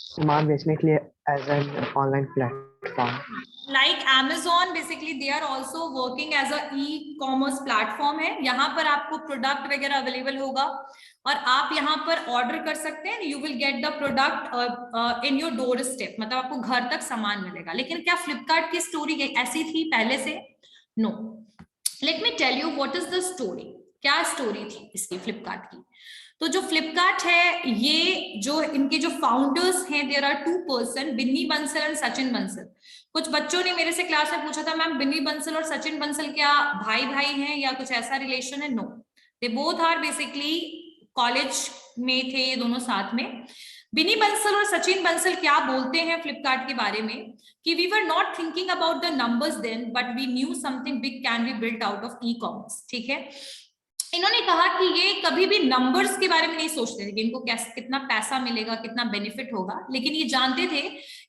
[SPEAKER 2] सामान बेचने के लिए as an online platform.
[SPEAKER 1] Like Amazon, basically they are also working as a e-commerce platform है। यहाँ पर आपको product वगैरह अवेलेबल होगा और आप यहाँ पर ऑर्डर कर सकते हैं। You will get the product in your door step, मतलब आपको घर तक सामान मिलेगा। लेकिन क्या फ्लिपकार्ट की स्टोरी ऐसी थी पहले से? No. Let me tell you what is the story. क्या स्टोरी थी इसकी फ्लिपकार्ट की? तो जो फ्लिपकार्ट है, ये जो इनके जो फाउंडर्स हैं, there are 2 person, Binny Bansal and Sachin Bansal. कुछ बच्चों ने मेरे से क्लास में पूछा था, मैम बिन्नी बंसल और सचिन बंसल क्या भाई भाई हैं या कुछ ऐसा रिलेशन है? No, they both are basically college में थे ये दोनों साथ में। बिन्नी बंसल और सचिन बंसल क्या बोलते हैं फ्लिपकार्ट के बारे में कि we were not thinking about the numbers then but we knew something big can be built out of e commerce. ठीक है, इन्होंने कहा कि ये कभी भी नंबर्स के बारे में नहीं सोचते थे कि इनको कितना पैसा मिलेगा, कितना बेनिफिट होगा, लेकिन ये जानते थे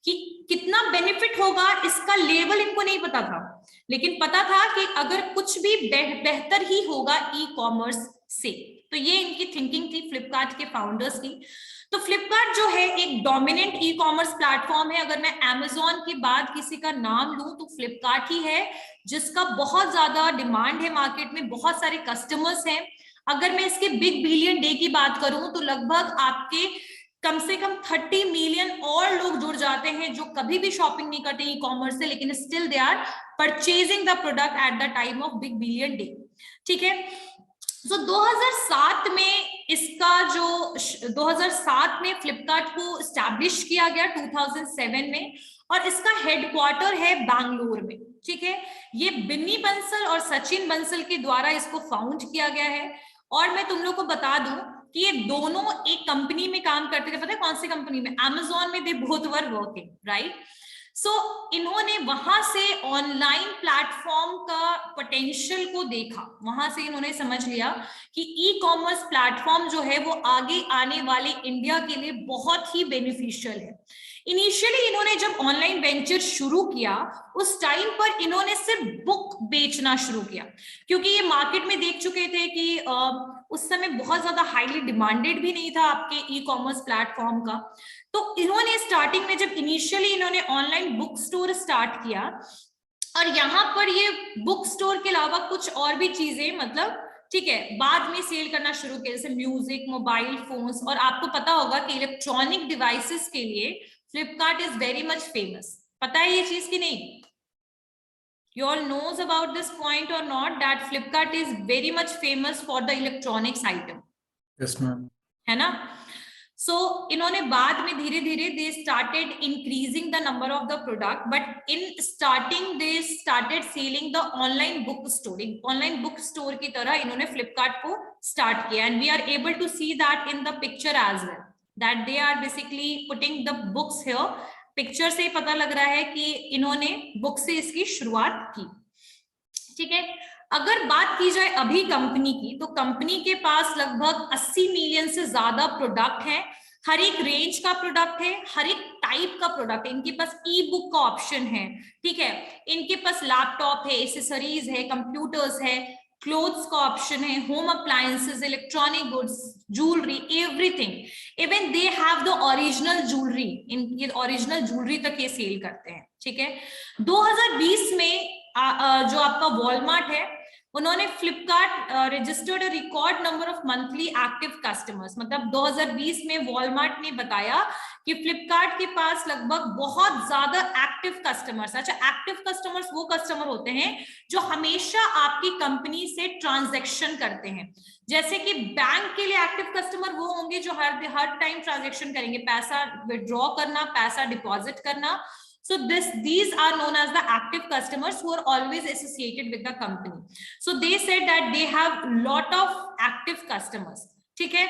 [SPEAKER 1] कि कितना बेनिफिट होगा इसका लेवल इनको नहीं पता था, लेकिन पता था कि अगर कुछ भी बेहतर ही होगा ई कॉमर्स से। तो ये इनकी थिंकिंग थी फ्लिपकार्ट के फाउंडर्स की। तो फ्लिपकार्ट जो है एक डोमिनेंट ई कॉमर्स प्लेटफॉर्म है। अगर मैं अमेजोन के बाद किसी का नाम लूं तो फ्लिपकार्ट ही है, जिसका बहुत ज्यादा डिमांड है मार्केट में, बहुत सारे कस्टमर्स हैं। अगर मैं इसके बिग बिलियन डे की बात करूं तो लगभग आपके कम से कम 30 मिलियन और लोग जुड़ जाते हैं जो कभी भी शॉपिंग नहीं करते ई कॉमर्स से, लेकिन still they are purchasing the product at the time of big billion day. ठीक है, तो 2007 में इसका जो 2007 में फ्लिपकार्ट को स्टैब्लिश किया गया 2007 में, और इसका हेडक्वार्टर है बैंगलोर में। ठीक है, ये बिन्नी बंसल और सचिन बंसल के द्वारा इसको फाउंड किया गया है। और मैं तुम लोग को बता दूं कि ये दोनों एक कंपनी में काम करते थे। पता है कौन सी कंपनी में? अमेजोन में। They both were working, right? So इन्होंने वहां से ऑनलाइन प्लेटफॉर्म का पोटेंशियल को देखा, वहां से इन्होंने समझ लिया कि ई कॉमर्स प्लेटफॉर्म जो है वो आगे आने वाले इंडिया के लिए बहुत ही बेनिफिशियल है। इनिशियली इन्होंने जब ऑनलाइन वेंचर शुरू किया उस टाइम पर इन्होंने सिर्फ बुक बेचना शुरू किया, क्योंकि ये मार्केट में देख चुके थे कि उस समय बहुत ज्यादा हाईली डिमांडेड भी नहीं था आपके ई कॉमर्स प्लेटफॉर्म का। तो इन्होंने स्टार्टिंग में जब इनिशियली इन्होंने ऑनलाइन बुक स्टोर स्टार्ट किया, और यहाँ पर ये बुक स्टोर के अलावा कुछ और भी चीजें, मतलब ठीक है, बाद में सेल करना शुरू किया, जैसे म्यूजिक, मोबाइल फोन्स। और आपको पता होगा कि इलेक्ट्रॉनिक डिवाइसेस के लिए Flipkart is very much famous. पता है ये चीज की नहीं? You all knows about this point or not, that Flipkart is very much famous for the electronics item.
[SPEAKER 3] Yes, ma'am.
[SPEAKER 1] है ना? So इन्होंने बाद में धीरे धीरे they started increasing the number of the product, but in starting they started selling the online book store. Online book store की तरह इन्होंने Flipkart को start किया, and we are able to see that in the picture as well, that they are basically putting the books here. Picture से ही पता लग रहा है कि इन्होंने बुक से इसकी शुरुआत की। ठीक है, अगर बात की जाए अभी कंपनी की, तो कंपनी के पास लगभग 80 मिलियन से ज्यादा प्रोडक्ट है। हर एक रेंज का प्रोडक्ट है, हर एक टाइप का प्रोडक्ट है। इनके पास ई बुक का ऑप्शन है, ठीक है, इनके पास लैपटॉप है, एसेसरीज है, कंप्यूटर्स है, क्लोथ्स का ऑप्शन है, home appliances, electronic goods, jewellery, everything. Even they have the original jewellery, इनकी ओरिजिनल ज्वेलरी तक ये सेल करते हैं। ठीक है, 2020 में जो आपका वॉलमार्ट है, उन्होंने Flipkart registered a record number of monthly active customers. मतलब 2020 में वॉलमार्ट ने बताया कि फ्लिपकार्ट के पास लगभग बहुत ज्यादा एक्टिव कस्टमर्स। अच्छा, एक्टिव कस्टमर्स वो कस्टमर होते हैं जो हमेशा आपकी कंपनी से ट्रांजैक्शन करते हैं। जैसे कि बैंक के लिए एक्टिव कस्टमर वो होंगे जो हर टाइम ट्रांजैक्शन करेंगे, पैसा विड्रॉ करना, पैसा डिपॉजिट करना। So these are known as the active customers who are always associated with the company. So they said that they have lot of active customers. ठीक है,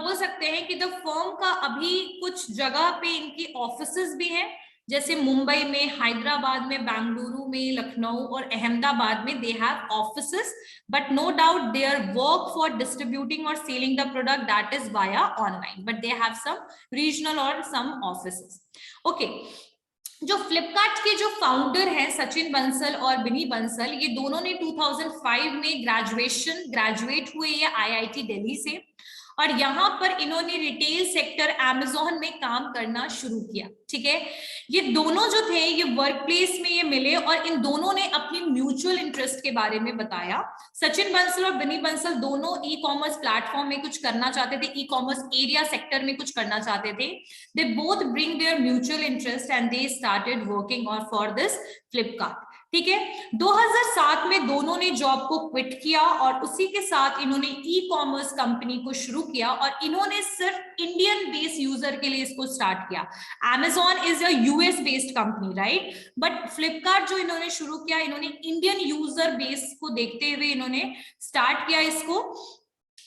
[SPEAKER 1] बोल सकते हैं कि the firm का अभी कुछ जगह पे इनकी ऑफिसेस भी हैं, जैसे मुंबई में, हैदराबाद में, बेंगलुरु में, लखनऊ और अहमदाबाद में they have offices, but no doubt their work for distributing or selling the product that is via online, but they have some regional or some offices. Okay, जो फ्लिपकार्ट के जो फाउंडर हैं सचिन बंसल और बिनी बंसल, ये दोनों ने 2005 में ग्रेजुएट हुए ये आईआईटी दिल्ली से, और यहाँ पर इन्होंने रिटेल सेक्टर अमेज़न में काम करना शुरू किया। ठीक है, ये दोनों जो थे ये वर्क प्लेस में ये मिले और इन दोनों ने अपनी म्यूचुअल इंटरेस्ट के बारे में बताया। सचिन बंसल और बिनी बंसल दोनों ई कॉमर्स प्लेटफॉर्म में कुछ करना चाहते थे, ई कॉमर्स एरिया सेक्टर में कुछ करना चाहते थे। They both bring their mutual interest and they started working और फॉर दिस फ्लिपकार्ट। ठीक है, 2007 में दोनों ने जॉब को क्विट किया और उसी के साथ इन्होंने ई कॉमर्स कंपनी को शुरू किया और इन्होंने सिर्फ इंडियन बेस्ड यूजर के लिए इसको स्टार्ट किया। Amazon is a US based company, right, but Flipkart जो इन्होंने शुरू किया, इन्होंने इंडियन यूजर बेस को देखते हुए इन्होंने स्टार्ट किया इसको,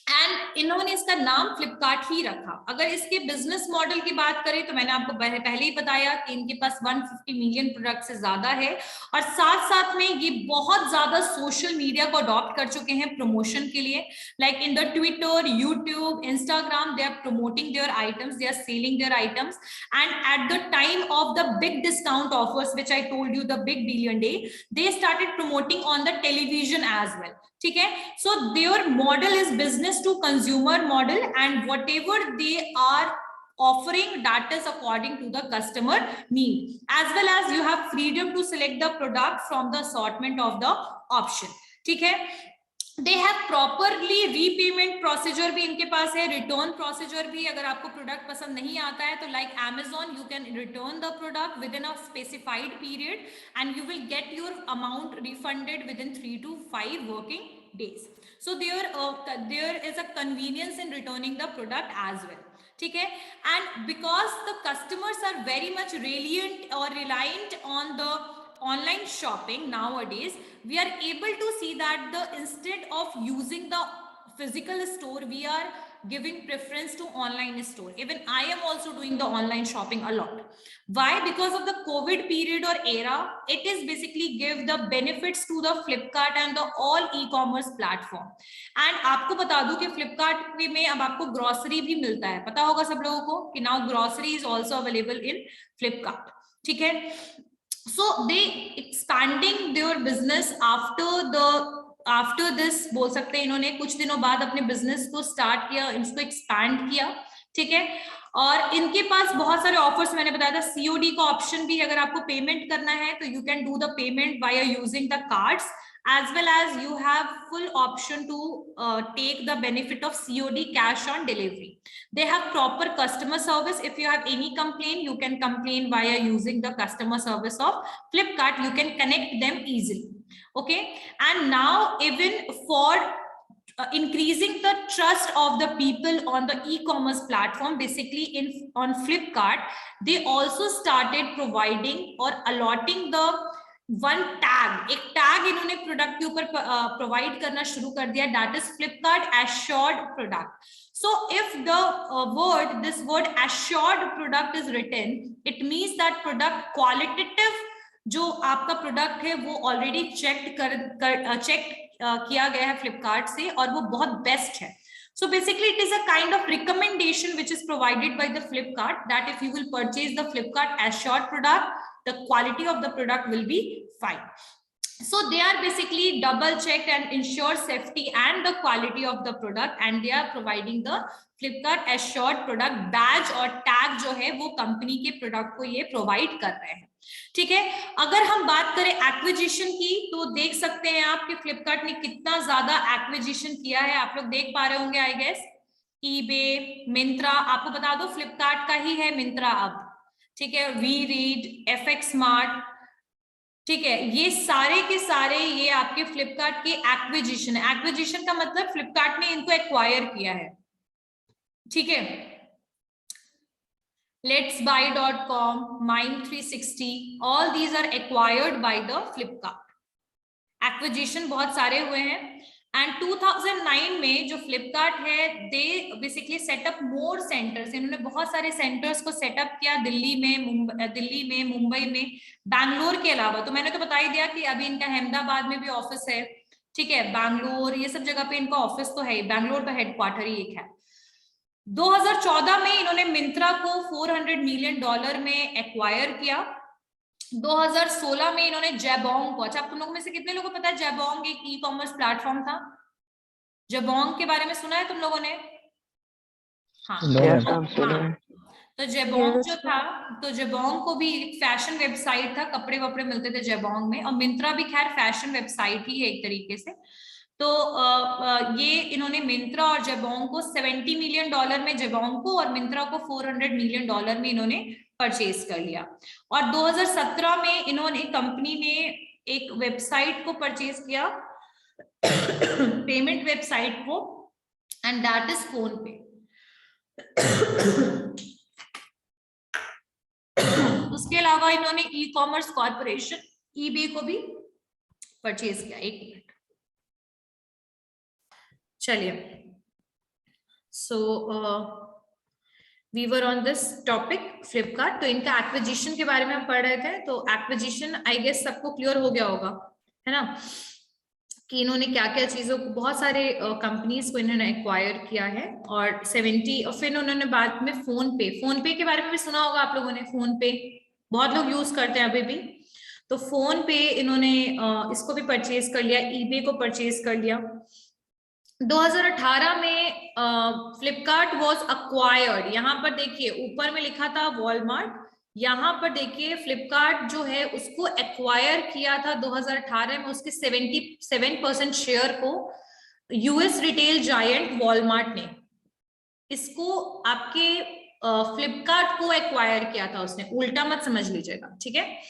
[SPEAKER 1] एंड इन्होंने इसका नाम फ्लिपकार्ट ही रखा। अगर इसके बिजनेस मॉडल की बात करें तो मैंने आपको पहले ही बताया कि इनके पास 150 मिलियन प्रोडक्ट से ज्यादा है और साथ साथ में ये बहुत ज्यादा सोशल मीडिया को अडॉप्ट कर चुके हैं प्रमोशन के लिए, like in the Twitter, YouTube, Instagram, they are promoting their items, they are selling their items, and at the time of the big discount offers which I told you, the big billion day, they started promoting on the television as well. ठीक है, so their model is business to consumer model and whatever they are offering, that is according to the customer need, as well as you have freedom to select the product from the assortment of the option. ठीक है, they have properly repayment procedure भी इनके पास है, return procedure भी। अगर आपको product पसंद नहीं आता है तो like Amazon you can return the product within a specified period and you will get your amount refunded within 3 to 5 working days. So there is a convenience in returning the product as well. ठीक है, and because the customers are very much reliant on the online shopping nowadays, we are able to see that instead of using the physical store, we are giving preference to online store. Even I am also doing the online shopping a lot. Why? Because of the COVID period or era, it is basically give the benefits to the Flipkart and the all e-commerce platform. And आपको बता दूं कि Flipkart में अब आपको grocery भी मिलता है, पता होगा सब लोगों को कि now grocery is also available in Flipkart. ठीक है, so they expanding their business after this, बोल सकते हैं इन्होंने कुछ दिनों बाद अपने बिजनेस को स्टार्ट किया, इसको एक्सपैंड किया। ठीक है, और इनके पास बहुत सारे ऑफर्स, मैंने बताया था सीओडी का ऑप्शन भी, अगर आपको पेमेंट करना है तो you can do the payment by using the cards, as well as you have full option to take the benefit of COD, cash on delivery. They have proper customer service. If you have any complaint, you can complain via using the customer service of Flipkart. You can connect them easily. Okay, and now even for increasing the trust of the people on the e-commerce platform, basically on Flipkart, they also started providing or allotting the one tag, एक tag इन्होंने product के ऊपर provide करना शुरू कर दिया, that is Flipkart assured product. So if the this word assured product is written, it means that product qualitative जो आपका प्रोडक्ट है वो ऑलरेडी चेक किया गया है फ्लिपकार्ट से और वो बहुत बेस्ट है. So basically it is a kind of recommendation which is provided by the Flipkart that if you will purchase the Flipkart assured product, the quality of the product will be fine. So they are basically double checked and ensure safety and the quality of the product, and they are providing the Flipkart assured product badge और tag जो है वो company के product को ये provide कर रहे हैं. ठीक है, अगर हम बात करें एक्विजिशन की तो देख सकते हैं आप कि फ्लिपकार्ट ने कितना ज्यादा एक्विजिशन किया है. आप लोग देख पा रहे होंगे आई गेस. ईबे, मिंत्रा, आपको बता दो फ्लिपकार्ट का ही है मिंत्रा अब. ठीक है, वी रीड, एफएक्स स्मार्ट, ठीक है, ये सारे के सारे ये आपके फ्लिपकार्ट के एक्विजिशन है. एक्विजिशन का मतलब फ्लिपकार्ट ने इनको एक्वायर किया है. ठीक है, letsbuy.com, Mind360, all these are acquired by the Flipkart. Acquisition बहुत सारे हुए हैं. एंड 2009 में जो फ्लिपकार्ट है they basically setup more centres. इन्होंने बहुत सारे सेंटर्स को सेटअप किया दिल्ली में, मुंबई में, बैंगलोर के अलावा. तो मैंने तो बता ही दिया कि अभी इनका अहमदाबाद में भी ऑफिस है. ठीक है, बैंगलोर, ये सब जगह पे इनका ऑफिस तो है. बैंगलोर तो हेडक्वार्टर ही एक है. 2014 में इन्होंने मिंत्रा को $400 मिलियन में एक्वायर किया. 2016 में इन्होंने जैबोंग को, अच्छा आप तुम लोगों में से कितने लोगों को पता है जैबोंग एक ई कॉमर्स प्लेटफॉर्म था? जैबोंग के बारे में सुना है तुम लोगों ने? हाँ
[SPEAKER 2] Yes, ma'am, सुना है।
[SPEAKER 1] तो जैबोंग
[SPEAKER 2] Yes,
[SPEAKER 1] जो था, तो जैबोंग को भी एक फैशन वेबसाइट था, कपड़े वपड़े मिलते थे जैबोंग में, और मिंत्रा भी खैर फैशन वेबसाइट ही है एक तरीके से। तो ये इन्होंने मिंत्रा और जैबोंग को $70 मिलियन में जैबोंग को, और मिंत्रा को $400 मिलियन में इन्होंने परचेज कर लिया। और 2017 में इन्होंने कंपनी ने एक वेबसाइट को परचेज किया, पेमेंट वेबसाइट को, एंड दैट इज फोन पे। उसके अलावा इन्होंने ई कॉमर्स कॉर्पोरेशन ईबे को भी परचेज किया। एक मिनट, चलिए। So we were on this topic Flipkart. तो इनका एक्विजिशन के बारे में हम पढ़ रहे थे। तो एक्विजिशन आई गेस सबको क्लियर हो गया होगा, है ना, कि इन्होंने क्या क्या चीजों को, बहुत सारे कंपनीज को इन्होंने एक्वायर किया है। और 70, और फिर उन्होंने बाद में फोन पे के बारे में भी सुना होगा आप लोगों ने। फोन पे बहुत लोग यूज करते हैं अभी भी। तो फोन पे इन्होंने इसको भी परचेज कर लिया, ईबे को परचेज कर लिया। 2018 में फ्लिपकार्ट वॉज अक्वायर्ड। यहाँ पर देखिए ऊपर में लिखा था वॉलमार्ट, यहाँ पर देखिए फ्लिपकार्ट जो है उसको एक्वायर किया था 2018 में, उसके 77% शेयर को यूएस रिटेल जायंट वॉलमार्ट ने, इसको आपके फ्लिपकार्ट को एक्वायर किया था उसने, उल्टा मत समझ लीजिएगा, ठीक है।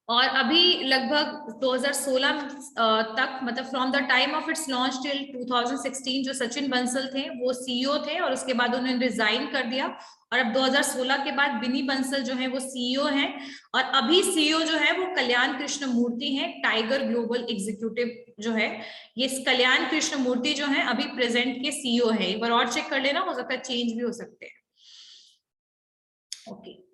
[SPEAKER 1] और अभी लगभग 2016 तक, मतलब from the time of its launch till 2016, जो सचिन बंसल थे वो सीईओ थे, और उसके बाद उन्होंने रिजाइन कर दिया। और अब 2016 के बाद बिनी बंसल जो है वो सीईओ हैं। और अभी सीईओ जो है वो कल्याण कृष्ण मूर्ति हैं, टाइगर ग्लोबल एग्जीक्यूटिव जो है, ये कल्याण कृष्ण मूर्ति जो है अभी प्रेजेंट के सीईओ है। एक बार और चेक कर लेना, हो सकता है चेंज भी हो सकते हैं। ओके।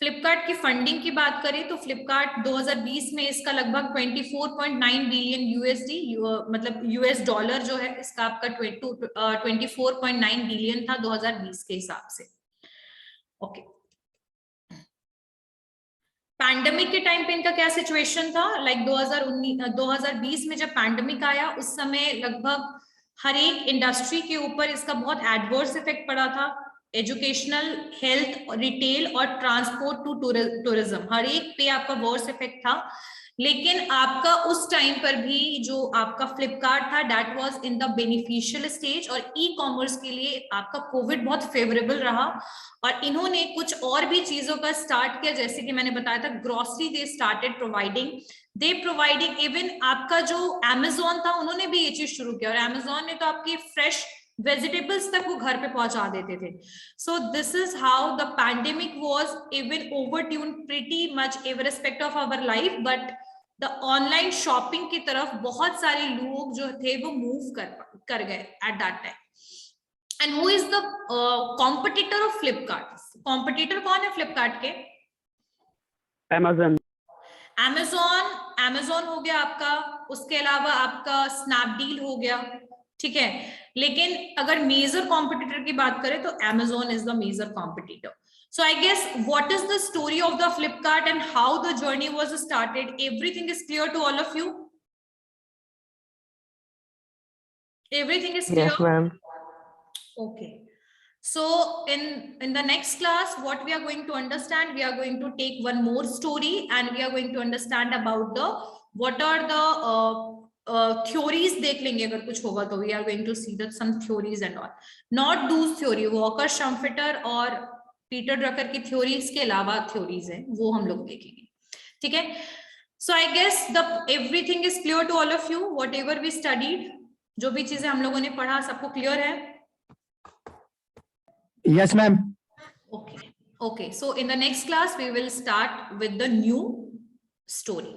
[SPEAKER 1] फ्लिपकार्ट की फंडिंग की बात करें तो फ्लिपकार्ट 2020 में इसका लगभग 24.9 बिलियन यूएसडी, मतलब यूएस डॉलर जो है इसका आपका 24.9 बिलियन था 2020 के हिसाब से। ओके। पैंडेमिक के टाइम पे इनका क्या सिचुएशन था? लाइक 2020 में जब पैंडेमिक आया उस समय लगभग हर एक इंडस्ट्री के ऊपर इसका बहुत एडवर्स इफेक्ट पड़ा था। एजुकेशनल, हेल्थ, रिटेल और ट्रांसपोर्ट टू टूरिज्म, हर एक पे आपका वर्स इफेक्ट था। लेकिन आपका उस टाइम पर भी जो आपका फ्लिपकार्ट था that was in the beneficial stage, और ई कॉमर्स के लिए आपका कोविड बहुत फेवरेबल रहा। और इन्होंने कुछ और भी चीजों का स्टार्ट किया, जैसे कि मैंने बताया था grocery they started providing even आपका जो Amazon था उन्होंने भी ये चीज शुरू किया, और Amazon ने तो आपकी फ्रेश वेजिटेबल्स तक वो घर पे पहुंचा देते थे। So this is how the pandemic was even overturn pretty much irrespective of our life, but the online shopping की तरफ बहुत सारे लोग जो थे वो मूव कर गए at that time. And who is the competitor of Flipkart? Competitor कौन है फ्लिपकार्ट के? Amazon हो गया आपका, उसके अलावा आपका स्नैपडील हो गया, ठीक है। लेकिन अगर मेजर कॉम्पिटिटर की बात करें तो Amazon is the major competitor. So I guess what is the story of the Flipkart and how the journey was started? Everything is clear to all of you? Everything is clear?
[SPEAKER 2] yes, ma'am.
[SPEAKER 1] Okay. So in the next class, what we are going to understand, we are going to take one more story and we are going to understand about the what are the theories देख लेंगे अगर कुछ होगा तो। we are going to see that some theories and all, not those theory, Walker, Schumpeter और Peter Drucker की theories के अलावा थ्योरीज हैं वो हम लोग देखेंगे, ठीक है। So I guess the everything is clear to all of you, whatever we studied, जो भी चीजें हम लोगों ने पढ़ा सबको क्लियर है?
[SPEAKER 3] Yes, ma'am.
[SPEAKER 1] Okay. So in the next class, we will start with the new story.